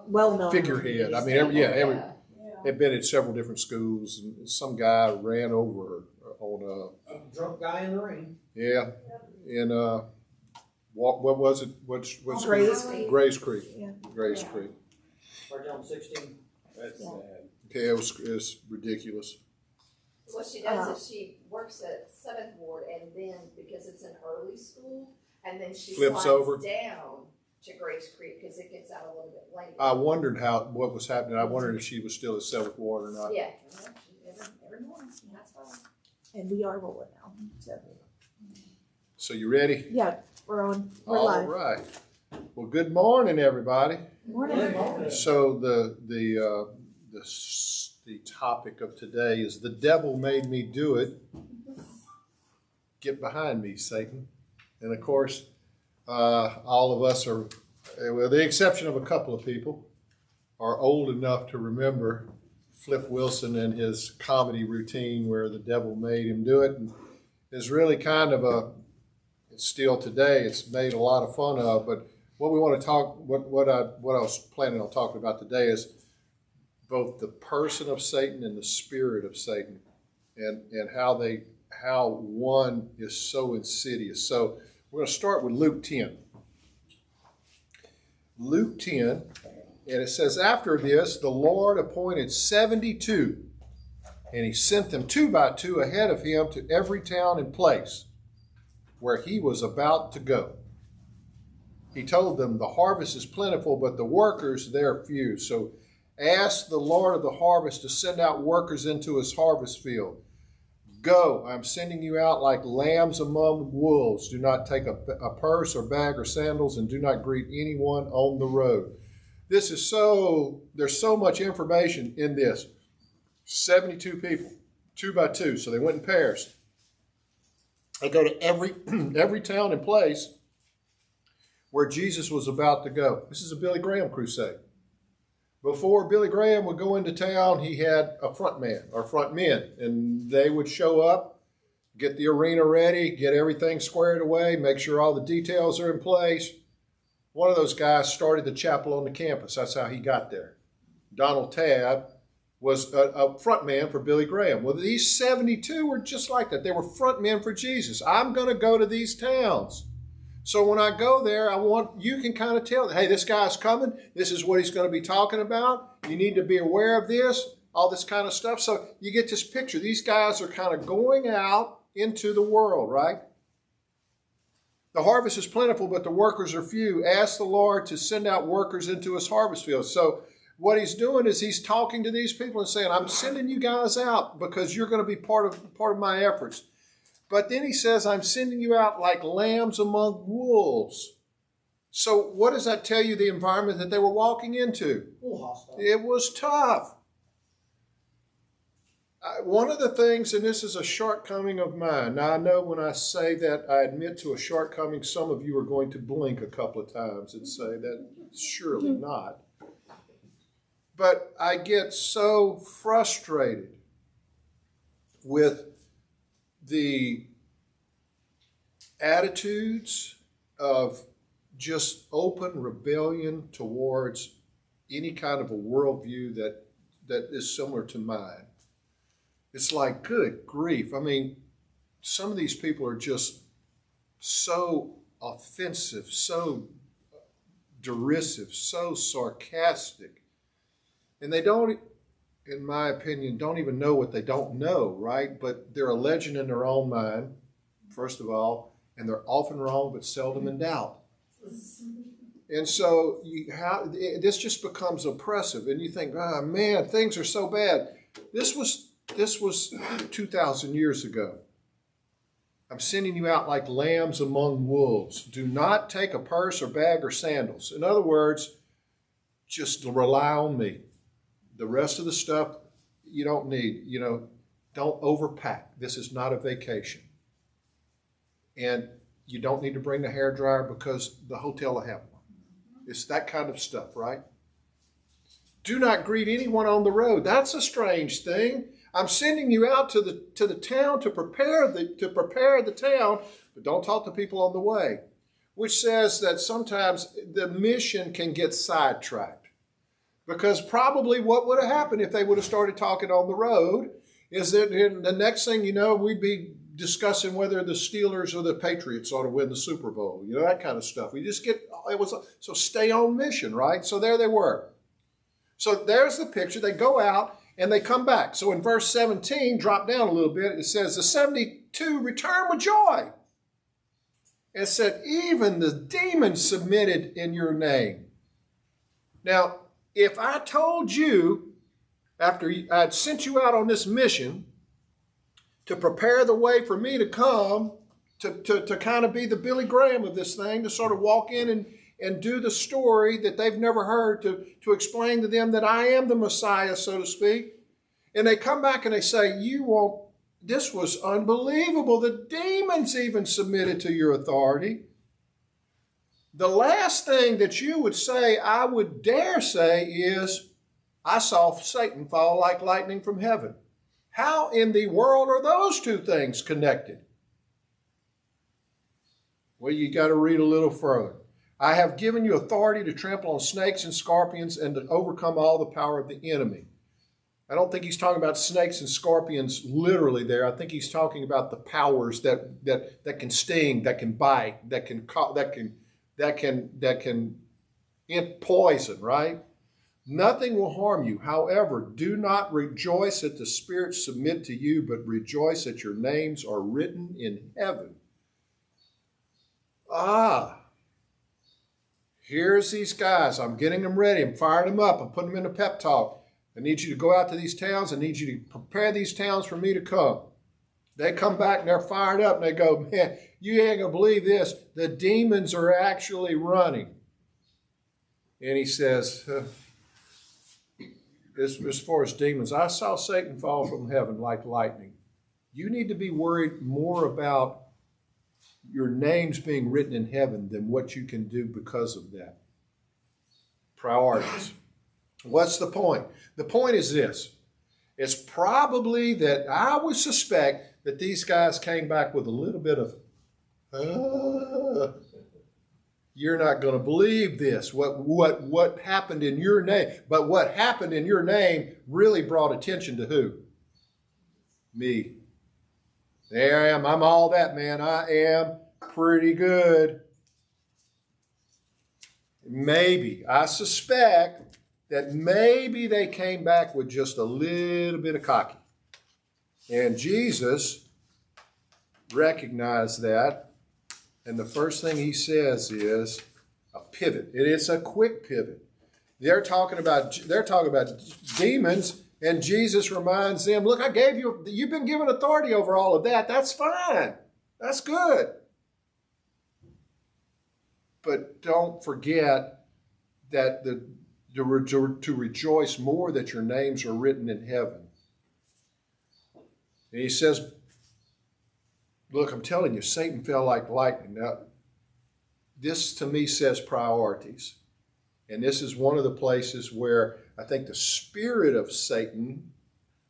well-known figurehead. I mean, they've been at several different schools, and some guy ran over her on A drunk guy in the rain. in what was it? What's Grays Creek. Grays Creek. Yeah. Grays Creek. Right down 16. That's Yeah. sad. Okay, it's ridiculous. What she does is she works at 7th Ward, and then, because it's an early school, and then she Flips slides over. down to Grace Creek, because it gets out a little bit later. I wondered what was happening. I wondered if she was still at 7th Ward or not. Yeah, every morning, that's fine. And we are rolling now. So you ready? Yeah, we're on. We're All live. right. Well, good morning, everybody. Morning. Good morning. So the topic of today is the devil made me do it. Get behind me, Satan. And of course, all of us are, with the exception of a couple of people, are old enough to remember Flip Wilson and his comedy routine where the devil made him do it. And it's really kind of still today, it's made a lot of fun of. But what we want to talk, what I was planning on talking about today is both the person of Satan and the spirit of Satan, and how one is so insidious. So we're going to start with Luke 10. Luke 10, and it says, after this, the Lord appointed 72, and he sent them 2 by 2 ahead of him to every town and place where he was about to go. He told them, the harvest is plentiful, but the workers there few. So ask the Lord of the harvest to send out workers into his harvest field. Go, I'm sending you out like lambs among wolves. Do not take a purse or bag or sandals, and do not greet anyone on the road. There's so much information in this. 72 people, 2 by 2. So they went in pairs. They go to every town and place where Jesus was about to go. This is a Billy Graham crusade. Before Billy Graham would go into town, he had a front man or front men, and they would show up, get the arena ready, get everything squared away, make sure all the details are in place. One of those guys started the chapel on the campus. That's how he got there. Donald Tabb was a front man for Billy Graham. Well, these 72 were just like that. They were front men for Jesus. I'm going to go to these towns. So when I go there, you can kind of tell, hey, this guy's coming. This is what he's going to be talking about. You need to be aware of this, all this kind of stuff. So you get this picture. These guys are kind of going out into the world, right? The harvest is plentiful, but the workers are few. Ask the Lord to send out workers into his harvest field. So what he's doing is he's talking to these people and saying, I'm sending you guys out because you're going to be part of my efforts. But then he says, I'm sending you out like lambs among wolves. So what does that tell you the environment that they were walking into? A little hostile. It was tough. One of the things, and this is a shortcoming of mine. Now, I know when I say that, I admit to a shortcoming. Some of you are going to blink a couple of times and say that surely not. But I get so frustrated with the attitudes of just open rebellion towards any kind of a worldview that is similar to mine. It's like, good grief. I mean, some of these people are just so offensive, so derisive, so sarcastic. And they don't, in my opinion, don't even know what they don't know, right? But they're a legend in their own mind, first of all, and they're often wrong but seldom in doubt. And so this just becomes oppressive, and you think, oh man, things are so bad. This was 2,000 years ago. I'm sending you out like lambs among wolves. Do not take a purse or bag or sandals. In other words, just rely on me. The rest of the stuff you don't need. Don't overpack. This is not a vacation. And you don't need to bring a hairdryer because the hotel will have one. It's that kind of stuff, right? Do not greet anyone on the road. That's a strange thing. I'm sending you out to the town to prepare the town, but don't talk to people on the way. Which says that sometimes the mission can get sidetracked. Because probably what would have happened if they would have started talking on the road is that the next thing you know, we'd be discussing whether the Steelers or the Patriots ought to win the Super Bowl, that kind of stuff. So stay on mission, right? So there they were. So there's the picture. They go out and they come back. So in verse 17, drop down a little bit, it says, the 72 returned with joy. It said, even the demons submitted in your name. Now, if I told you, after I'd sent you out on this mission to prepare the way for me to come, to kind of be the Billy Graham of this thing, to sort of walk in and do the story that they've never heard, to explain to them that I am the Messiah, so to speak. And they come back and they say, this was unbelievable. The demons even submitted to your authority. The last thing that you would say, I would dare say, is, I saw Satan fall like lightning from heaven. How in the world are those two things connected? Well, you got to read a little further. I have given you authority to trample on snakes and scorpions and to overcome all the power of the enemy. I don't think he's talking about snakes and scorpions literally there. I think he's talking about the powers that can sting, that can bite, that can poison, right? Nothing will harm you. However, do not rejoice that the spirits submit to you, but rejoice that your names are written in heaven. Here's these guys. I'm getting them ready. I'm firing them up. I'm putting them in a pep talk. I need you to go out to these towns. I need you to prepare these towns for me to come. They come back and they're fired up and they go, man, you ain't going to believe this. The demons are actually running. And he says, as far as demons, I saw Satan fall from heaven like lightning. You need to be worried more about your names being written in heaven than what you can do because of that. Priorities. What's the point? The point is this. It's probably that I would suspect that these guys came back with a little bit of, you're not going to believe this, what happened in your name. But what happened in your name really brought attention to who? Me. There I am. I'm all that, man. I am pretty good. Maybe, I suspect that maybe they came back with just a little bit of cocky. And Jesus recognized that. And the first thing he says is a pivot. It is a quick pivot. They're talking about demons, and Jesus reminds them, look, you've been given authority over all of that. That's fine. That's good. But don't forget that to rejoice more that your names are written in heaven. And he says, look, I'm telling you, Satan fell like lightning. Now, this to me says priorities. And this is one of the places where I think the spirit of Satan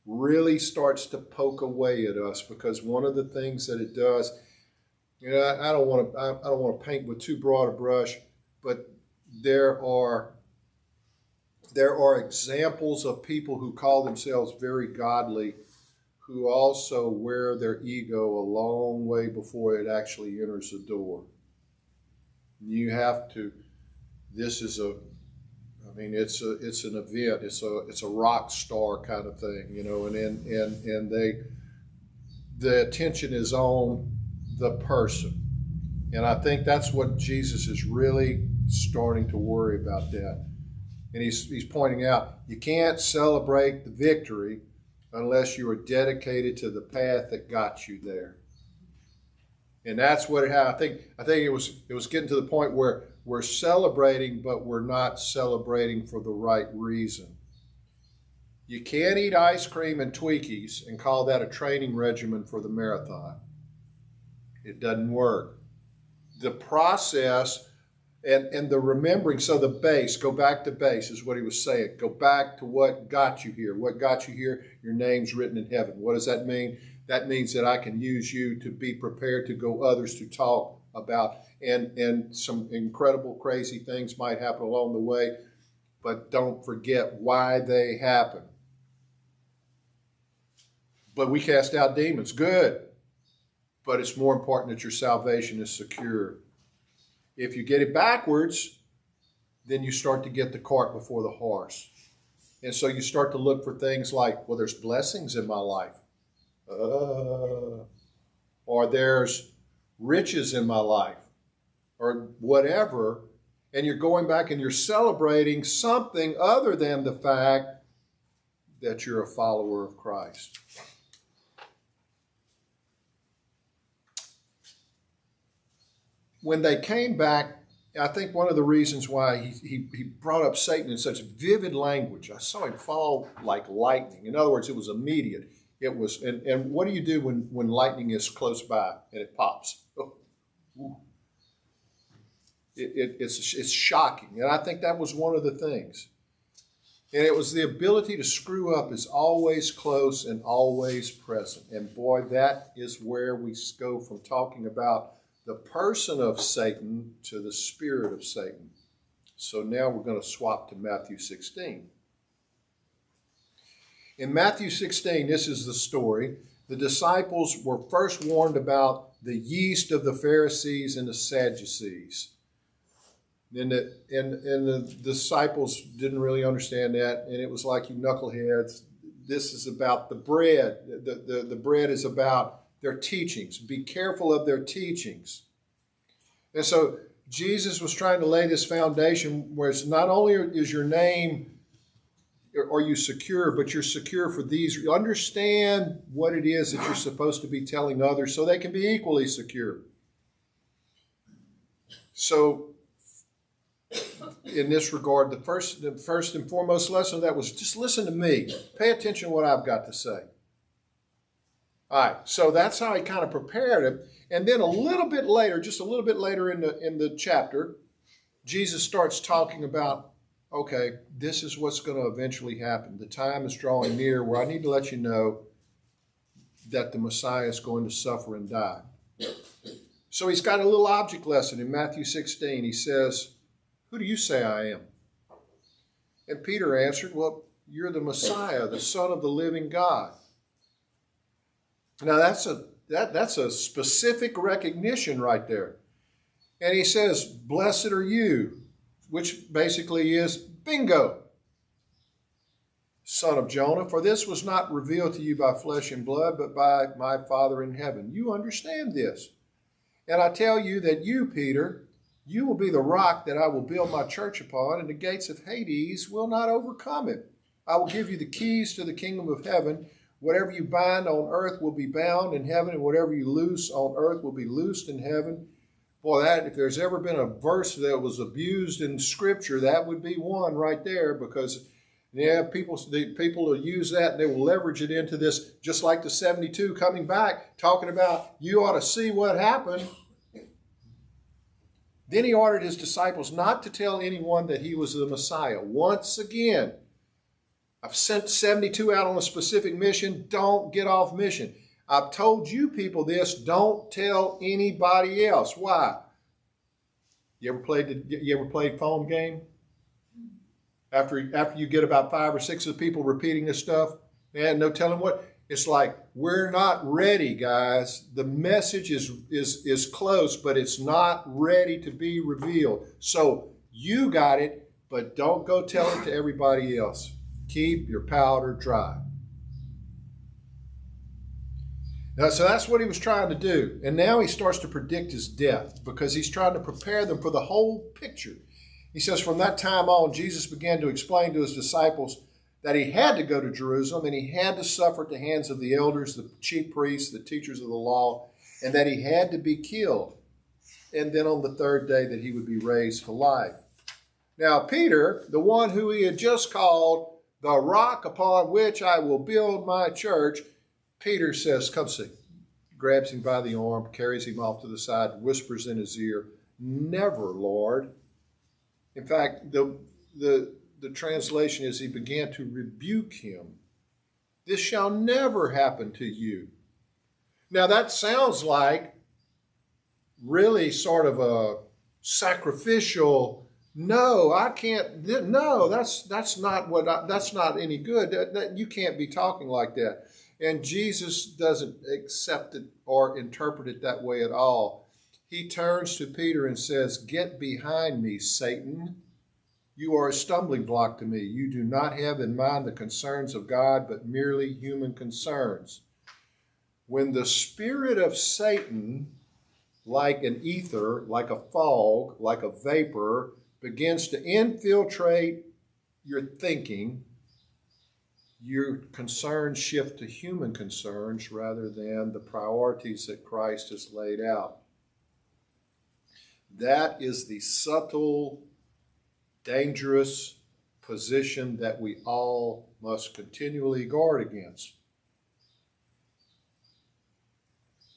really starts to poke away at us, because one of the things that it does, I don't want to paint with too broad a brush, but there are examples of people who call themselves very godly who also wear their ego a long way before it actually enters the door. You have to, it's an event, it's a rock star kind of thing, and the attention is on the person. And I think that's what Jesus is really starting to worry about that. And he's pointing out, you can't celebrate the victory unless you are dedicated to the path that got you there. And that's what I think it was getting to the point where we're celebrating, but we're not celebrating for the right reason. You can't eat ice cream and Twinkies and call that a training regimen for the marathon. It doesn't work. The process and the remembering, so the base, go back to base is what he was saying. Go back to what got you here. What got you here? Your name's written in heaven. What does that mean? That means that I can use you to be prepared to go others to talk about. And some incredible, crazy things might happen along the way. but don't forget why they happen. But we cast out demons. Good. But it's more important that your salvation is secure. If you get it backwards, then you start to get the cart before the horse. And so you start to look for things like, well, there's blessings in my life. Or there's riches in my life. Or whatever. And you're going back and you're celebrating something other than the fact that you're a follower of Christ. When they came back, I think one of the reasons why he brought up Satan in such vivid language, I saw him fall like lightning. In other words, it was immediate. It was, and what do you do when lightning is close by and it pops? Oh, it's shocking. And I think that was one of the things. And it was the ability to screw up is always close and always present. And boy, that is where we go from talking about the person of Satan to the spirit of Satan. So now we're going to swap to Matthew 16. In Matthew 16, this is the story. The disciples were first warned about the yeast of the Pharisees and the Sadducees. And the disciples didn't really understand that, and it was like, you knuckleheads, this is about the bread. The bread is about their teachings. Be careful of their teachings. And so Jesus was trying to lay this foundation where it's not only is your name, are you secure, but you're secure for these. You understand what it is that you're supposed to be telling others so they can be equally secure. So in this regard, the first and foremost lesson of that was just listen to me. Pay attention to what I've got to say. All right, so that's how he kind of prepared him. And then just a little bit later in the chapter, Jesus starts talking about, okay, this is what's going to eventually happen. The time is drawing near where I need to let you know that the Messiah is going to suffer and die. So he's got a little object lesson in Matthew 16. He says, who do you say I am? And Peter answered, well, you're the Messiah, the Son of the living God. Now that's a specific recognition right there. And he says, blessed are you, which basically is bingo, son of Jonah, for this was not revealed to you by flesh and blood, but by my Father in heaven. You understand this. And I tell you that you, Peter, you will be the rock that I will build my church upon, and the gates of Hades will not overcome it. I will give you the keys to the kingdom of heaven. Whatever you bind on earth will be bound in heaven, and whatever you loose on earth will be loosed in heaven. Boy, that if there's ever been a verse that was abused in Scripture, that would be one right there, because people will use that and they will leverage it into this, just like the 72 coming back, talking about you ought to see what happened. Then he ordered his disciples not to tell anyone that he was the Messiah. Once again, I've sent 72 out on a specific mission. Don't get off mission. I've told you people this. Don't tell anybody else. Why? You ever played phone game? After you get about 5 or 6 of the people repeating this stuff, man, no telling what. It's like, we're not ready, guys. The message is close, but it's not ready to be revealed. So you got it, but don't go tell it to everybody else. Keep your powder dry. Now, so that's what he was trying to do. And now he starts to predict his death because he's trying to prepare them for the whole picture. He says, from that time on, Jesus began to explain to his disciples that he had to go to Jerusalem and he had to suffer at the hands of the elders, the chief priests, the teachers of the law, and that he had to be killed. And then on the third day that he would be raised to life. Now, Peter, the one who he had just called the rock upon which I will build my church, Peter says, come see. Grabs him by the arm, carries him off to the side, whispers in his ear, never, Lord. In fact, the translation is he began to rebuke him. This shall never happen to you. Now that sounds like really sort of a sacrificial No, I can't. No, that's not that's not any good. That you can't be talking like that. And Jesus doesn't accept it or interpret it that way at all. He turns to Peter and says, "Get behind me, Satan. You are a stumbling block to me. You do not have in mind the concerns of God, but merely human concerns." When the spirit of Satan, like an ether, like a fog, like a vapor, begins to infiltrate your thinking, your concerns shift to human concerns rather than the priorities that Christ has laid out. That is the subtle, dangerous position that we all must continually guard against.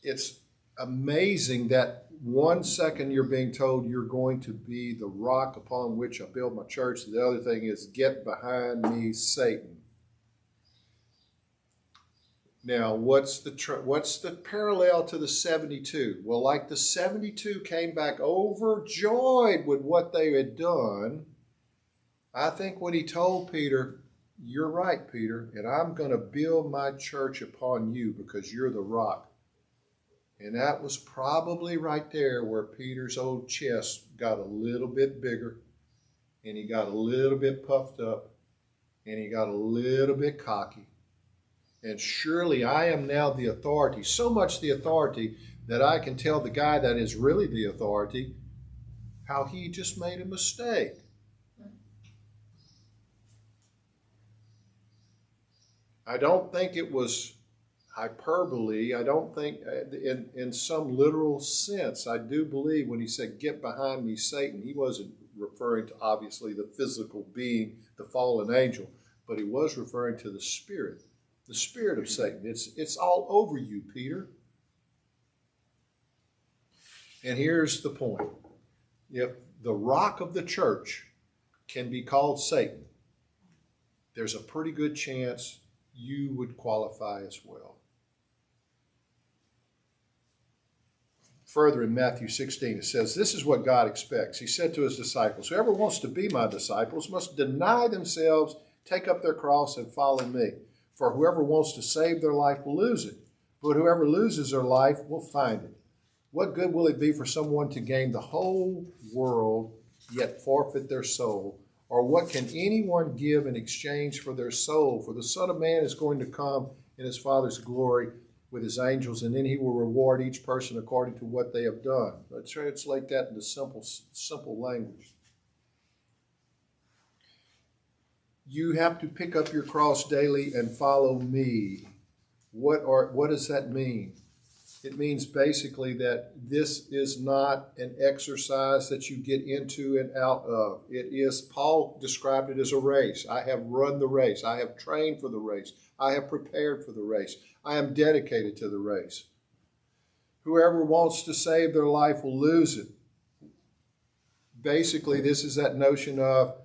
It's amazing that 1 second you're being told you're going to be the rock upon which I build my church. The other thing is, get behind me, Satan. Now, what's the parallel to the 72? Well, like the 72 came back overjoyed with what they had done, I think when he told Peter, "You're right, Peter, and I'm going to build my church upon you because you're the rock." And that was probably right there where Peter's old chest got a little bit bigger, and he got a little bit puffed up, and he got a little bit cocky. And surely I am now the authority, so much the authority that I can tell the guy that is really the authority how he just made a mistake. I don't think it was hyperbole. I don't think in some literal sense. I do believe when he said, "Get behind me, Satan," he wasn't referring to obviously the physical being, the fallen angel, but he was referring to the spirit of Satan. It's all over you, Peter. And here's the point. If the rock of the church can be called Satan, there's a pretty good chance you would qualify as well. Further in Matthew 16, it says, "This is what God expects. He said to his disciples, 'Whoever wants to be my disciples must deny themselves, take up their cross, and follow me. For whoever wants to save their life will lose it, but whoever loses their life will find it. What good will it be for someone to gain the whole world, yet forfeit their soul? Or what can anyone give in exchange for their soul? For the Son of Man is going to come in his Father's glory with his angels, and then he will reward each person according to what they have done.'" Let's translate that into simple language. You have to pick up your cross daily and follow me. What does that mean? It means basically that this is not an exercise that you get into and out of. It is, Paul described it as a race. I have run the race. I have trained for the race. I have prepared for the race. I am dedicated to the race. Whoever wants to save their life will lose it. Basically, this is that notion of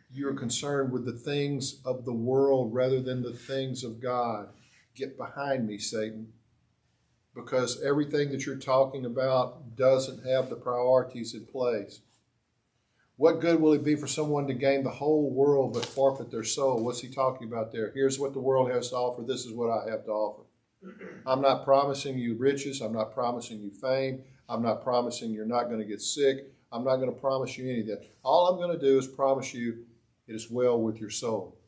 you're concerned with the things of the world rather than the things of God. Get behind me, Satan. Because everything that you're talking about doesn't have the priorities in place. What good will it be for someone to gain the whole world but forfeit their soul? What's he talking about there? Here's what the world has to offer. This is what I have to offer. I'm not promising you riches. I'm not promising you fame. I'm not promising you're not going to get sick. I'm not going to promise you any of that. All I'm going to do is promise you it is well with your soul.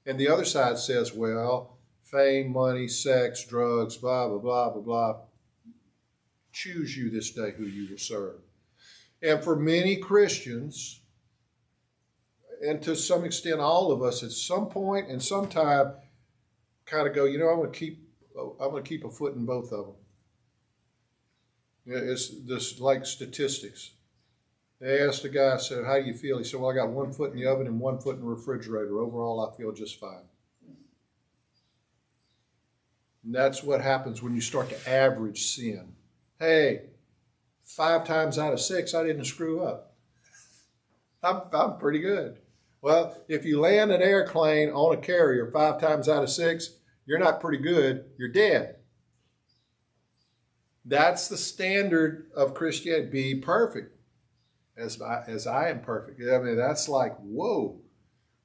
And the other side says, well, fame, money, sex, drugs, blah, blah, blah, blah, blah. Choose you this day who you will serve. And for many Christians, and to some extent all of us, at some point and sometime, kind of go, I'm going to keep a foot in both of them. It's just like statistics. They asked a guy, said, "How do you feel?" He said, "Well, I got 1 foot in the oven and 1 foot in the refrigerator. Overall, I feel just fine." And that's what happens when you start to average sin. Hey, 5 times out of 6, I didn't screw up. I'm pretty good. Well, if you land an airplane on a carrier 5 times out of 6, you're not pretty good, you're dead. That's the standard of Christianity. Be perfect. as I am perfect. I mean, that's like, whoa.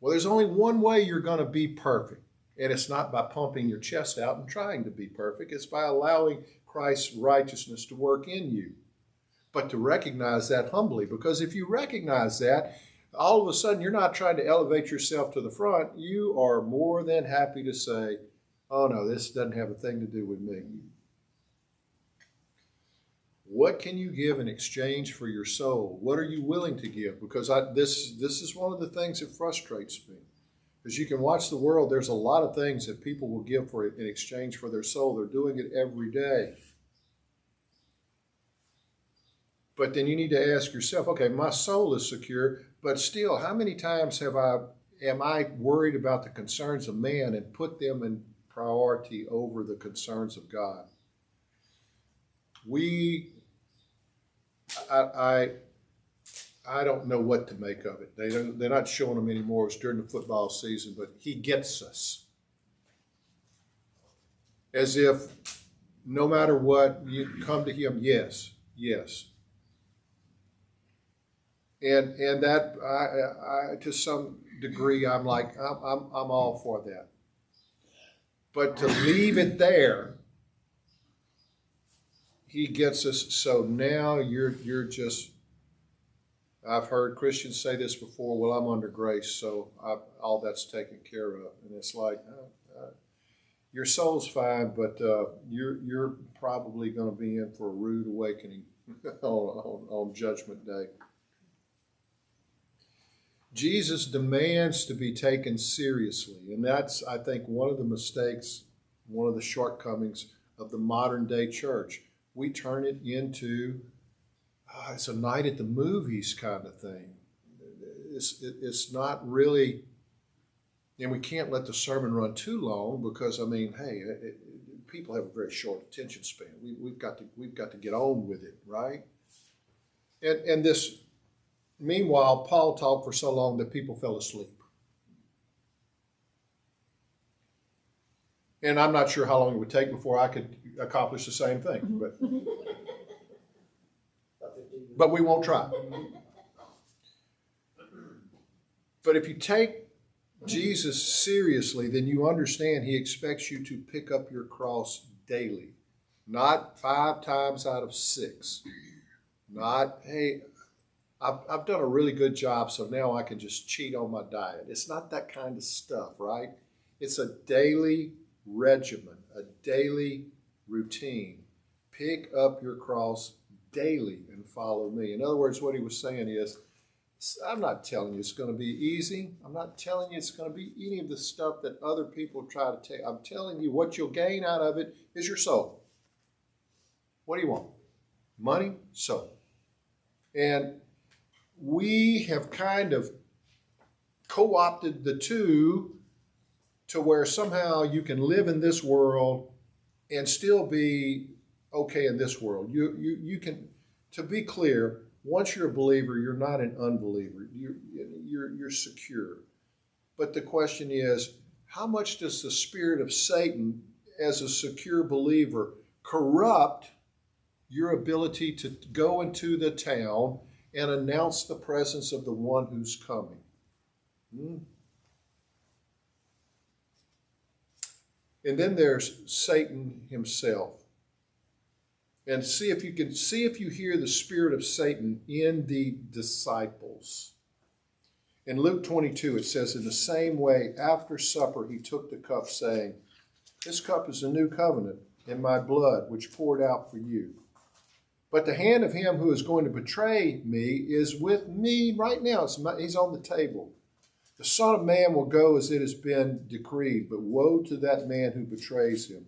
Well, there's only one way you're going to be perfect. And it's not by pumping your chest out and trying to be perfect. It's by allowing Christ's righteousness to work in you. But to recognize that humbly, because if you recognize that, all of a sudden you're not trying to elevate yourself to the front. You are more than happy to say, oh no, this doesn't have a thing to do with me. What can you give in exchange for your soul? What are you willing to give? Because this is one of the things that frustrates me. As you can watch the world, there's a lot of things that people will give for it in exchange for their soul. They're doing it every day. But then you need to ask yourself, okay, my soul is secure, but still, how many times am I worried about the concerns of man and put them in priority over the concerns of God? I don't know what to make of it. They're not showing them anymore. It's during the football season, but he gets us. As if no matter what, you come to him, yes. And that I to some degree I'm like I'm all for that. But to leave it there, he gets us. So now you're just. I've heard Christians say this before. Well, I'm under grace, so all that's taken care of. And it's like your soul's fine, but you're probably going to be in for a rude awakening on Judgment Day. Jesus demands to be taken seriously, and that's, I think, one of the mistakes, one of the shortcomings of the modern day church. We turn it into it's a night at the movies kind of thing. It's not really, and we can't let the sermon run too long because, I mean, hey, people have a very short attention span. We've got to get on with it, right? And this. Meanwhile, Paul talked for so long that people fell asleep. And I'm not sure how long it would take before I could accomplish the same thing. But we won't try. But if you take Jesus seriously, then you understand he expects you to pick up your cross daily. Not 5 times out of 6. Not, hey, I've done a really good job, so now I can just cheat on my diet. It's not that kind of stuff, right? It's a daily regimen, a daily routine. Pick up your cross daily and follow me. In other words, what he was saying is, I'm not telling you it's going to be easy. I'm not telling you it's going to be any of the stuff that other people try to take. I'm telling you what you'll gain out of it is your soul. What do you want? Money, soul. And we have kind of co-opted the two to where somehow you can live in this world and still be okay in this world. You can, to be clear, once you're a believer, you're not an unbeliever. You're secure. But the question is, how much does the spirit of Satan, as a secure believer, corrupt your ability to go into the town and announce the presence of the one who's coming? And then there's Satan himself. And see if you hear the spirit of Satan in the disciples. In Luke 22, it says, in the same way, after supper, he took the cup, saying, this cup is the new covenant in my blood, which poured out for you. But the hand of him who is going to betray me is with me right now. He's on the table. The Son of Man will go as it has been decreed, but woe to that man who betrays him.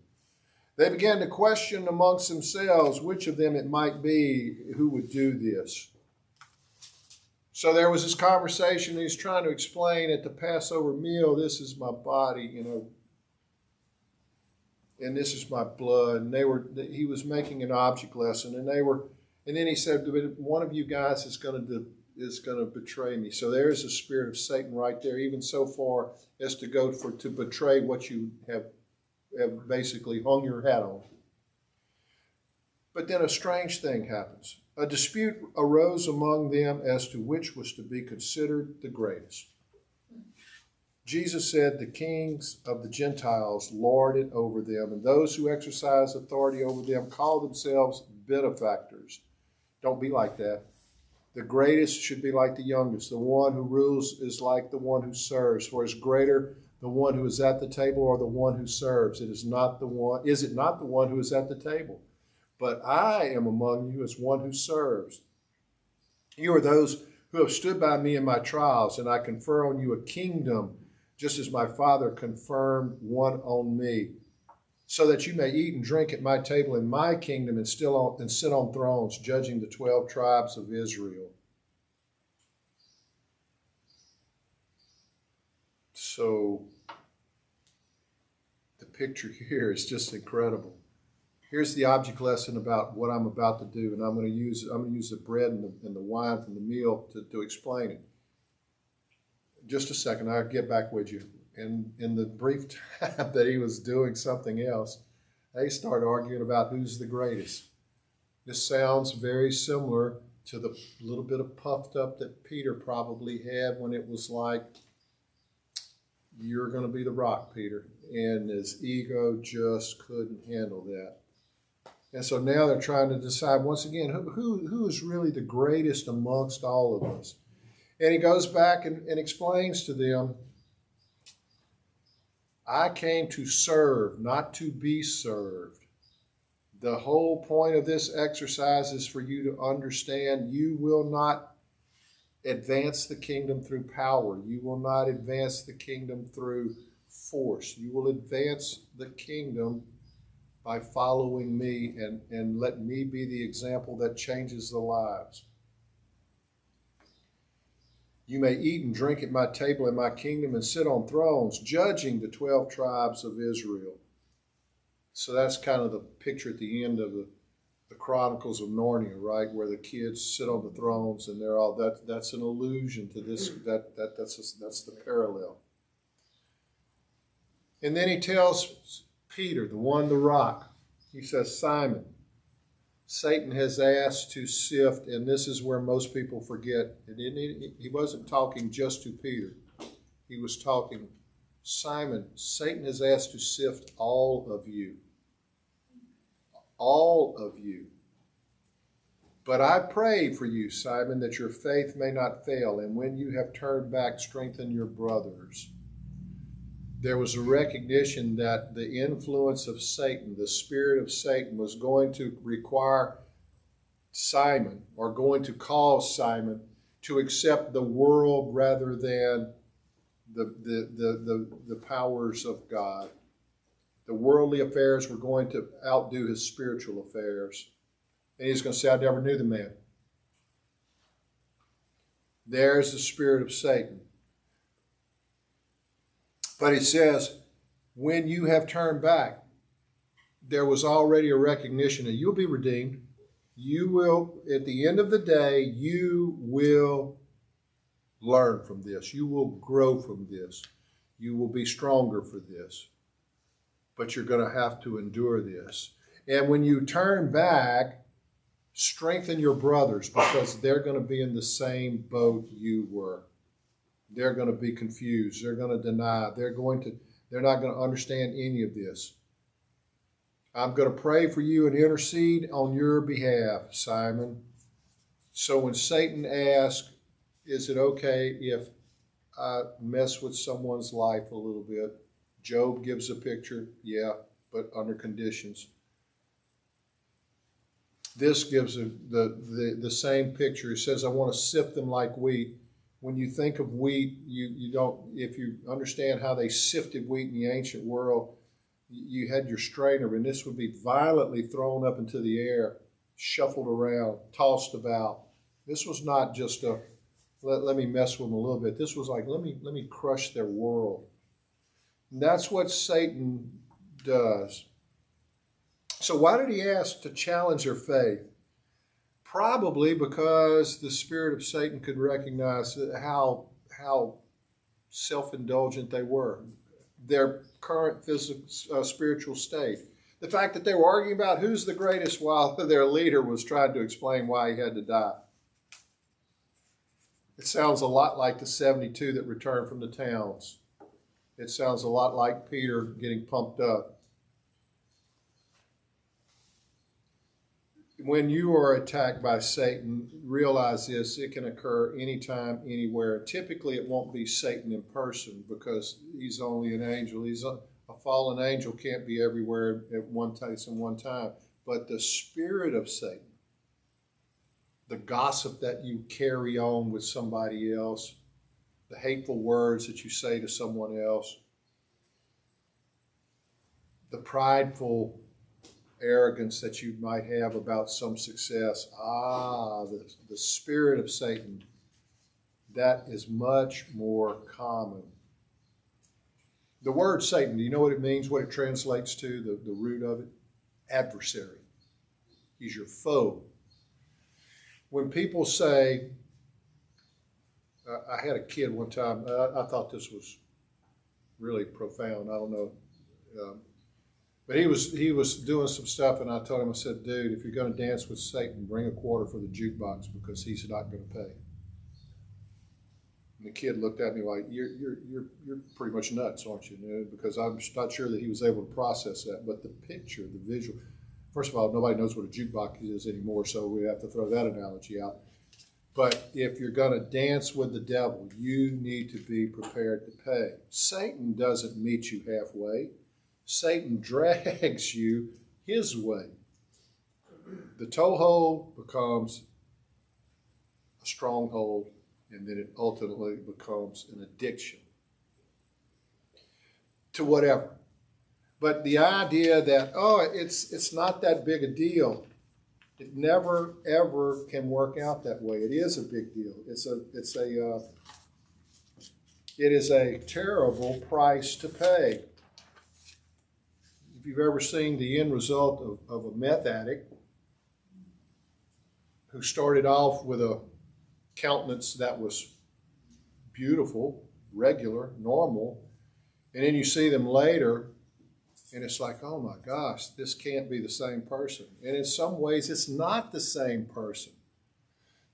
They began to question amongst themselves which of them it might be who would do this. So there was this conversation. He's trying to explain at the Passover meal, this is my body, and this is my blood. And he was making an object lesson, and then he said, one of you guys is going to betray me. So there's the spirit of Satan right there, even so far as to go to betray what you have basically hung your hat on. But then a strange thing happens. A dispute arose among them as to which was to be considered the greatest. Jesus said, the kings of the Gentiles lord it over them, and those who exercise authority over them call themselves benefactors. Don't be like that. The greatest should be like the youngest. The one who rules is like the one who serves. For is greater the one who is at the table or the one who serves? Is it not the one who is at the table? But I am among you as one who serves. You are those who have stood by me in my trials, and I confer on you a kingdom, just as my Father confirmed one on me, so that you may eat and drink at my table in my kingdom and sit on thrones, judging the 12 tribes of Israel. So the picture here is just incredible. Here's the object lesson about what I'm about to do, and I'm going to use the bread and the wine from the meal to explain it. Just a second, I'll get back with you. And in the brief time that he was doing something else, they started arguing about who's the greatest. This sounds very similar to the little bit of puffed up that Peter probably had when it was like, you're going to be the rock, Peter. And his ego just couldn't handle that. And so now they're trying to decide, once again, who is really the greatest amongst all of us? And he goes back and explains to them, I came to serve, not to be served. The whole point of this exercise is for you to understand you will not advance the kingdom through power. You will not advance the kingdom through force. You will advance the kingdom by following me and let me be the example that changes the lives. You may eat and drink at my table in my kingdom and sit on thrones, judging the 12 tribes of Israel. So that's kind of the picture at the end of the Chronicles of Narnia, right, where the kids sit on the thrones and they're all that's an allusion to this. That's the parallel. And then he tells Peter, the rock, he says, Simon, Satan has asked to sift, and this is where most people forget. He wasn't talking just to Peter. He was talking, Simon, Satan has asked to sift all of you. All of you. But I pray for you, Simon, that your faith may not fail, and when you have turned back, strengthen your brothers. There was a recognition that the influence of Satan, the spirit of Satan, was going to require Simon, or going to cause Simon, to accept the world rather than the powers of God. The worldly affairs were going to outdo his spiritual affairs. And he's going to say, I never knew the man. There's the spirit of Satan. But he says, when you have turned back, there was already a recognition that you'll be redeemed. You will, at the end of the day, you will learn from this. You will grow from this. You will be stronger for this. But you're going to have to endure this. And when you turn back, strengthen your brothers, because they're going to be in the same boat you were. They're going to be confused. They're going to deny. They're not going to understand any of this. I'm going to pray for you and intercede on your behalf, Simon. So when Satan asks, is it okay if I mess with someone's life a little bit? Job gives a picture, yeah, but under conditions. This gives the same picture. It says, I want to sift them like wheat. When you think of wheat, you don't, if you understand how they sifted wheat in the ancient world, you had your strainer, and this would be violently thrown up into the air, shuffled around, tossed about. This was not just a, let me mess with them a little bit. This was like, let me crush their world. And that's what Satan does. So why did he ask to challenge their faith? Probably because the spirit of Satan could recognize how self-indulgent they were, their current physical, spiritual state. The fact that they were arguing about who's the greatest while their leader was trying to explain why he had to die. It sounds a lot like the 72 that returned from the towns. It sounds a lot like Peter getting pumped up. When you are attacked by Satan, realize this, it can occur anytime, anywhere. Typically, it won't be Satan in person because he's only an angel. A fallen angel can't be everywhere at one place and one time. But the spirit of Satan, the gossip that you carry on with somebody else, the hateful words that you say to someone else, the prideful arrogance that you might have about some success. The spirit of Satan, that is much more common. The word Satan, do you know what it means, what it translates to, the root of it? Adversary. He's your foe. When people say, I had a kid one time, I thought this was really profound. I don't know. But he was doing some stuff, and I told him, I said, dude, if you're going to dance with Satan, bring a quarter for the jukebox because he's not going to pay. And the kid looked at me like, you're pretty much nuts, aren't you? Because I'm not sure that he was able to process that. But the picture, the visual, first of all, nobody knows what a jukebox is anymore, so we have to throw that analogy out. But if you're going to dance with the devil, you need to be prepared to pay. Satan doesn't meet you halfway. Satan drags you his way. The toehold becomes a stronghold, and then it ultimately becomes an addiction to whatever. But the idea that, it's not that big a deal, it never ever can work out that way. It is a big deal. It is a terrible price to pay. If you've ever seen the end result of a meth addict who started off with a countenance that was beautiful, regular, normal, and then you see them later, and it's like, oh my gosh, this can't be the same person. And in some ways, it's not the same person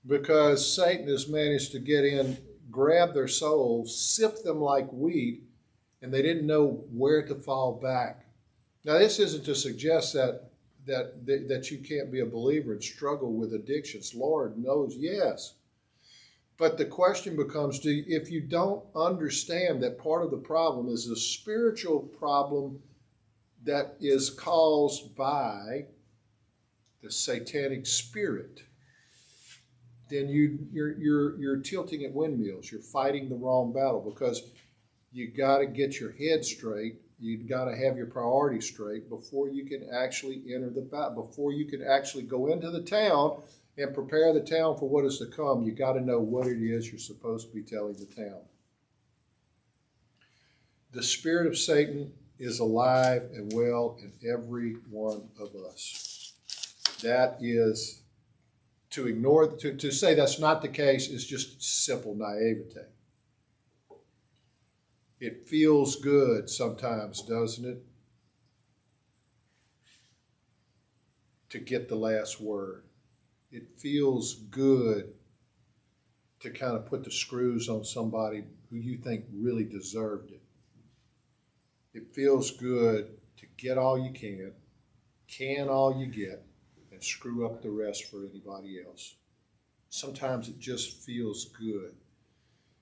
because Satan has managed to get in, grab their souls, sift them like wheat, and they didn't know where to fall back. Now, this isn't to suggest that you can't be a believer and struggle with addictions. Lord knows, yes. But the question becomes, if you don't understand that part of the problem is a spiritual problem that is caused by the satanic spirit, then you're tilting at windmills. You're fighting the wrong battle because you got to get your head straight. You've got to have your priorities straight before you can actually enter the battle, before you can actually go into the town and prepare the town for what is to come. You got to know what it is you're supposed to be telling the town. The spirit of Satan is alive and well in every one of us. That is, to ignore, to say that's not the case is just simple naivete. It feels good sometimes, doesn't it? To get the last word. It feels good to kind of put the screws on somebody who you think really deserved it. It feels good to get all you can all you get, and screw up the rest for anybody else. Sometimes it just feels good.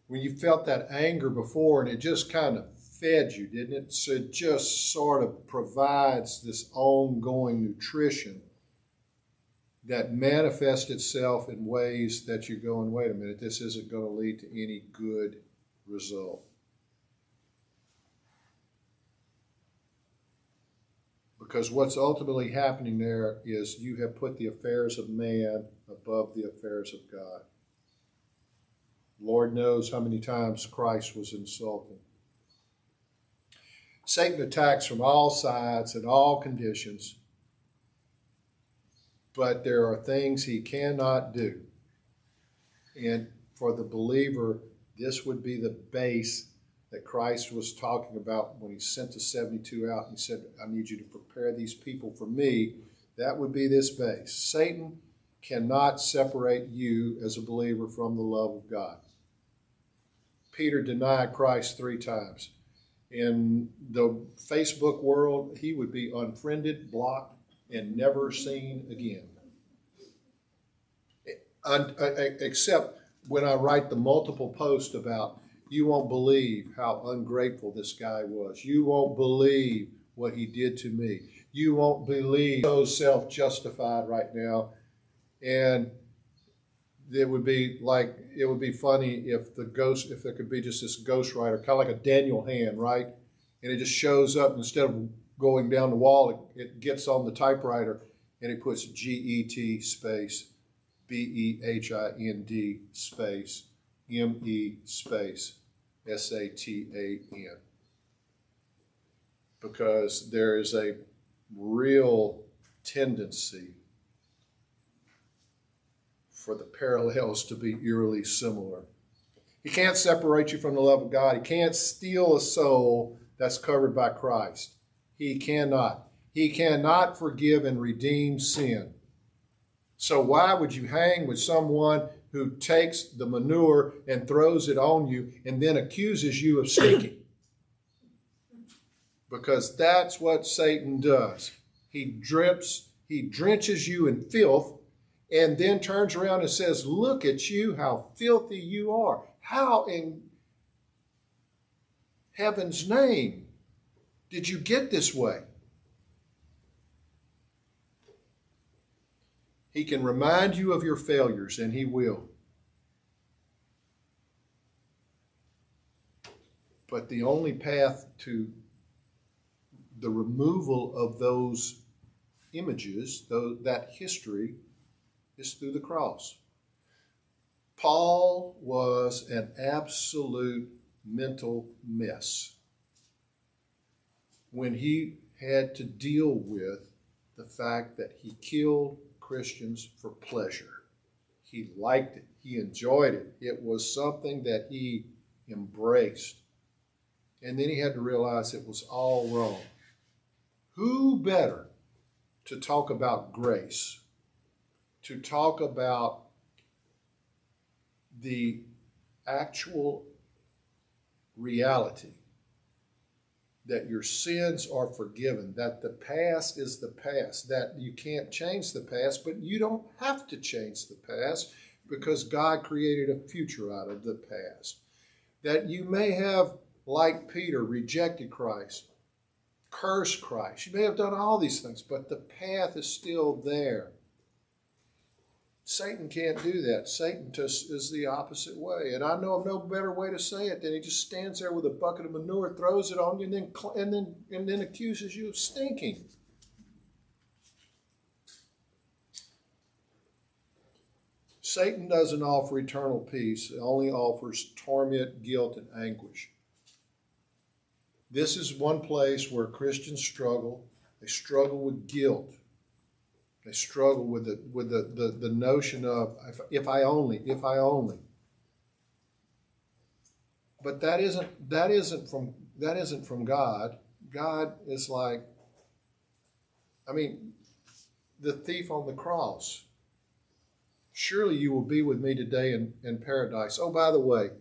When you felt that anger before and it just kind of fed you, didn't it? So it just sort of provides this ongoing nutrition that manifests itself in ways that you're going, wait a minute, this isn't going to lead to any good result. Because what's ultimately happening there is you have put the affairs of man above the affairs of God. Lord knows how many times Christ was insulted. Satan attacks from all sides and all conditions, but there are things he cannot do. And for the believer, this would be the base that Christ was talking about when he sent the 72 out and he said, I need you to prepare these people for me, that would be this base. Satan cannot separate you as a believer from the love of God. Peter denied Christ 3 times. In the Facebook world, he would be unfriended, blocked, and never seen again. Except when I write the multiple posts about, you won't believe how ungrateful this guy was. You won't believe what he did to me. You won't believe, so self-justified right now. And it would be funny if if there could be just this ghostwriter, kind of like a Daniel Hand, right? And it just shows up, instead of going down the wall, it gets on the typewriter and it puts GET space BEHIND space ME space SATAN. Because there is a real tendency for the parallels to be eerily similar. He can't separate you from the love of God. He can't steal a soul that's covered by Christ. He cannot. He cannot forgive and redeem sin. So why would you hang with someone who takes the manure and throws it on you and then accuses you of stinking? Because that's what Satan does. He drenches you in filth and then turns around and says, look at you, how filthy you are. How in heaven's name did you get this way? He can remind you of your failures, and he will. But the only path to the removal of those images, that history, is through the cross. Paul was an absolute mental mess when he had to deal with the fact that he killed Christians for pleasure. He liked it. He enjoyed it. It was something that he embraced. And then he had to realize it was all wrong. Who better to talk about grace, to talk about the actual reality that your sins are forgiven, that the past is the past, that you can't change the past, but you don't have to change the past because God created a future out of the past. That you may have, like Peter, rejected Christ, cursed Christ. You may have done all these things, but the path is still there. Satan can't do that. Satan just is the opposite way. And I know of no better way to say it than he just stands there with a bucket of manure, throws it on you, and then accuses you of stinking. Satan doesn't offer eternal peace. It only offers torment, guilt, and anguish. This is one place where Christians struggle. They struggle with guilt. They struggle with the notion of if I only. But that isn't from God. God is like, the thief on the cross. Surely you will be with me today in paradise. Oh, by the way,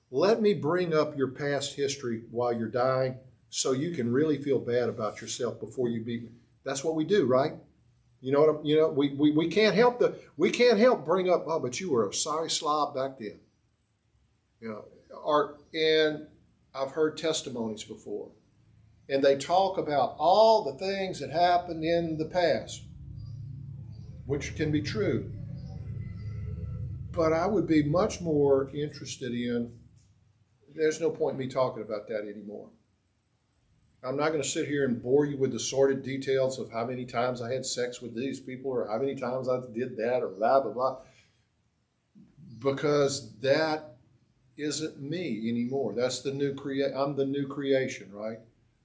let me bring up your past history while you're dying so you can really feel bad about yourself before you be. That's what we do, right? You know what we can't help bring up, oh, but you were a sorry slob back then. And I've heard testimonies before. And they talk about all the things that happened in the past, which can be true. But I would be much more interested in, there's no point in me talking about that anymore. I'm not going to sit here and bore you with the sordid details of how many times I had sex with these people or how many times I did that or blah, blah, blah. Because that isn't me anymore. That's the new I'm the new creation, right?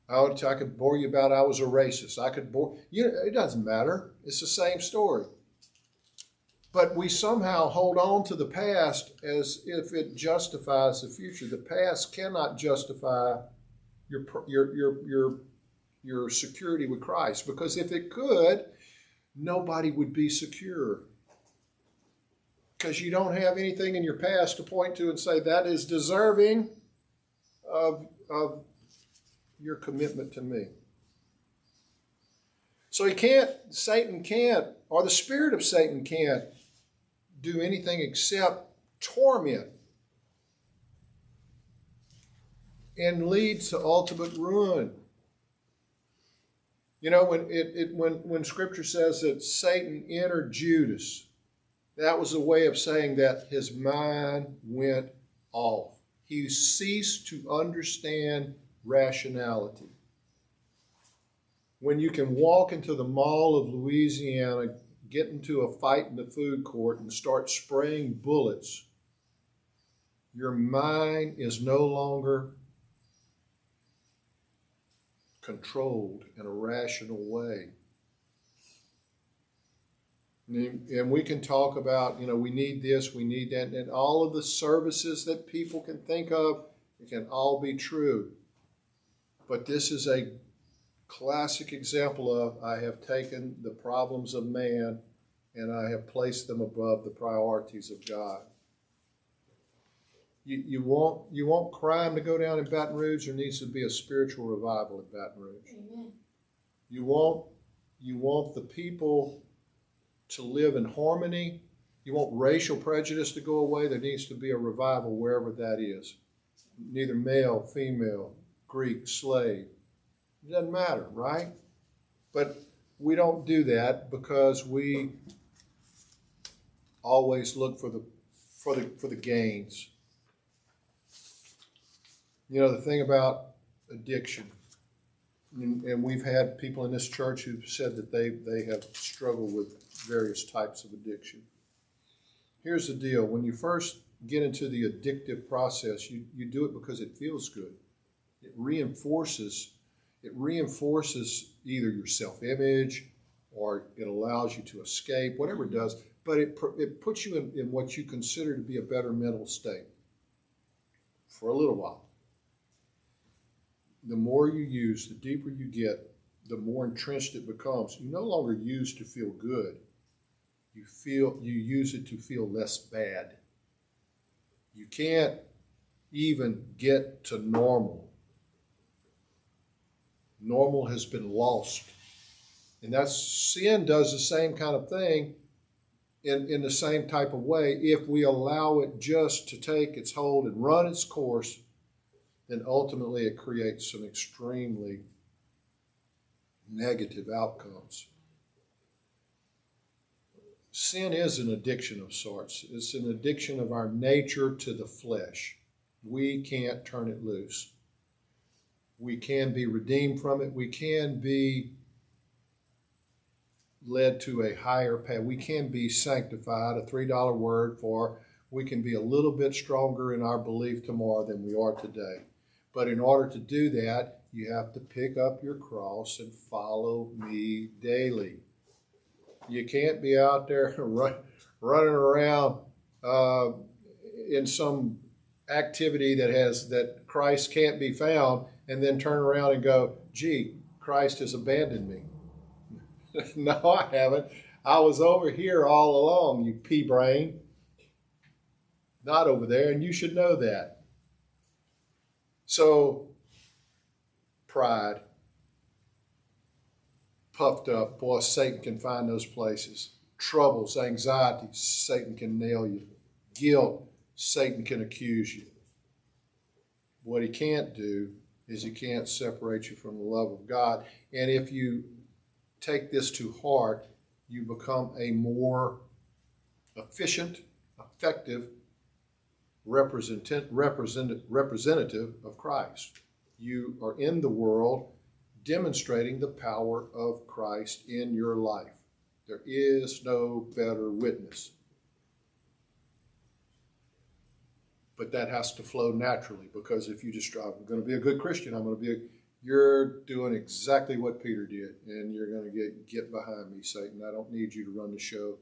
I could bore you about I was a racist. I could bore you. It doesn't matter. It's the same story. But we somehow hold on to the past as if it justifies the future. The past cannot justify your security with Christ, because if it could, nobody would be secure. Because you don't have anything in your past to point to and say that is deserving of your commitment to me. So Satan can't, or the spirit of Satan can't do anything except torment and lead to ultimate ruin. You know, when Scripture says that Satan entered Judas, that was a way of saying that his mind went off. He ceased to understand rationality. When you can walk into the Mall of Louisiana, get into a fight in the food court, and start spraying bullets, your mind is no longer controlled in a rational way. And we can talk about, we need this, we need that, and all of the services that people can think of, it can all be true. But this is a classic example of, I have taken the problems of man and I have placed them above the priorities of God. You want crime to go down in Baton Rouge, there needs to be a spiritual revival in Baton Rouge. Amen. You want the people to live in harmony. You want racial prejudice to go away, there needs to be a revival wherever that is. Neither male, female, Greek, slave. It doesn't matter, right? But we don't do that because we always look for the gains. The thing about addiction, and we've had people in this church who've said that they have struggled with various types of addiction. Here's the deal. When you first get into the addictive process, you do it because it feels good. It reinforces either your self-image or it allows you to escape, whatever it does, but it puts you in what you consider to be a better mental state for a little while. The more you use, the deeper you get, the more entrenched it becomes. You no longer use to feel good. You use it to feel less bad. You can't even get to normal. Normal has been lost. And sin does the same kind of thing in the same type of way. If we allow it just to take its hold and run its course, then ultimately it creates some extremely negative outcomes. Sin is an addiction of sorts. It's an addiction of our nature to the flesh. We can't turn it loose. We can be redeemed from it. We can be led to a higher path. We can be sanctified, a $3 word for we can be a little bit stronger in our belief tomorrow than we are today. But in order to do that, you have to pick up your cross and follow me daily. You can't be out there running around in some activity that Christ can't be found and then turn around and go, gee, Christ has abandoned me. No, I haven't. I was over here all along, you pea brain. Not over there, and you should know that. So, pride, puffed up, boy, Satan can find those places. Troubles, anxiety, Satan can nail you. Guilt, Satan can accuse you. What he can't do is he can't separate you from the love of God. And if you take this to heart, you become a more efficient, effective representative of Christ. You are in the world demonstrating the power of Christ in your life. There is no better witness. But that has to flow naturally, because if you just, I'm going to be a good Christian, you're doing exactly what Peter did, and you're going to get behind me, Satan. I don't need you to run the show.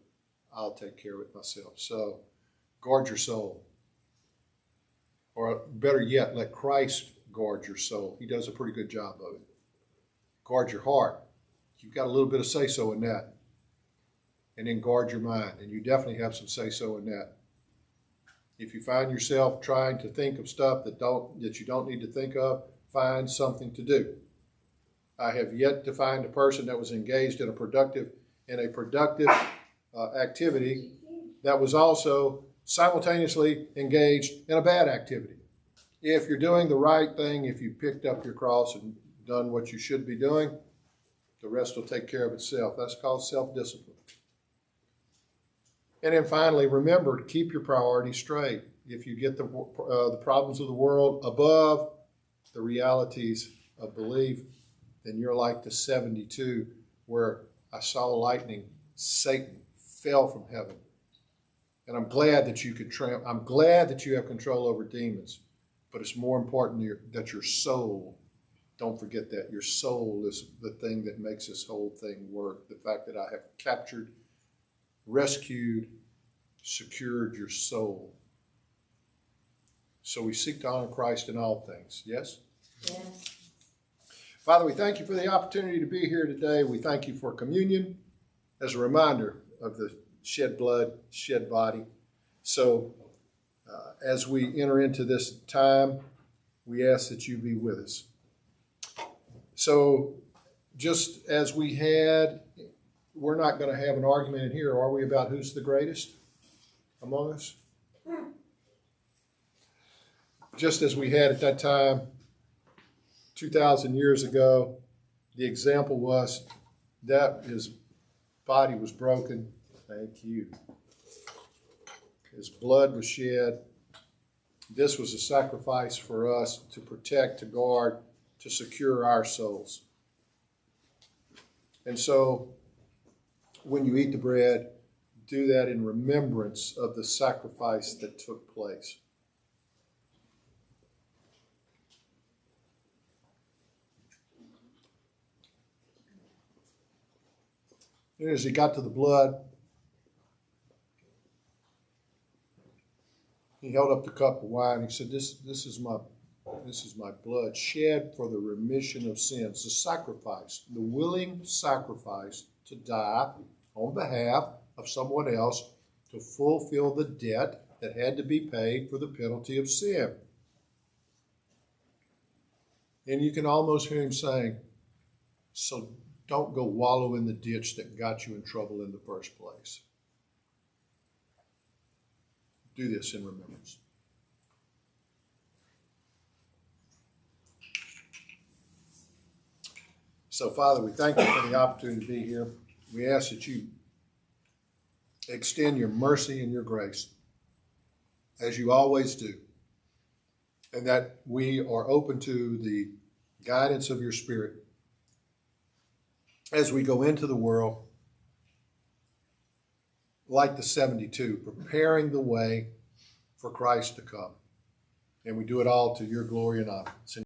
I'll take care of it myself. So guard your soul. Or better yet, let Christ guard your soul. He does a pretty good job of it. Guard your heart. You've got a little bit of say-so in that. And then guard your mind. And you definitely have some say-so in that. If you find yourself trying to think of stuff that you don't need to think of, find something to do. I have yet to find a person that was engaged in a productive activity that was also simultaneously engaged in a bad activity. If you're doing the right thing, if you picked up your cross and done what you should be doing, the rest will take care of itself. That's called self-discipline. And then finally, remember to keep your priorities straight. If you get the problems of the world above the realities of belief, then you're like the 72 where I saw lightning, Satan fell from heaven. And I'm glad that you I'm glad that you have control over demons, but it's more important that your soul, don't forget that your soul is the thing that makes this whole thing work. The fact that I have captured, rescued, secured your soul. So we seek to honor Christ in all things. Yes? Yes. Father, we thank you for the opportunity to be here today. We thank you for communion as a reminder of the shed blood, shed body. So as we enter into this time, we ask that you be with us. So just as we had, we're not going to have an argument in here, are we, about who's the greatest among us? Just as we had at that time, 2,000 years ago, the example was that his body was broken. Thank you. His blood was shed. This was a sacrifice for us to protect, to guard, to secure our souls. And so when you eat the bread, do that in remembrance of the sacrifice that took place. And as he got to the blood, he held up the cup of wine. He said, This is my blood shed for the remission of sins. The sacrifice, the willing sacrifice to die on behalf of someone else to fulfill the debt that had to be paid for the penalty of sin. And you can almost hear him saying, so don't go wallow in the ditch that got you in trouble in the first place. Do this in remembrance. So, Father, we thank you for the opportunity to be here. We ask that you extend your mercy and your grace, as you always do, and that we are open to the guidance of your Spirit as we go into the world like the 72, preparing the way for Christ to come. And we do it all to your glory and honor.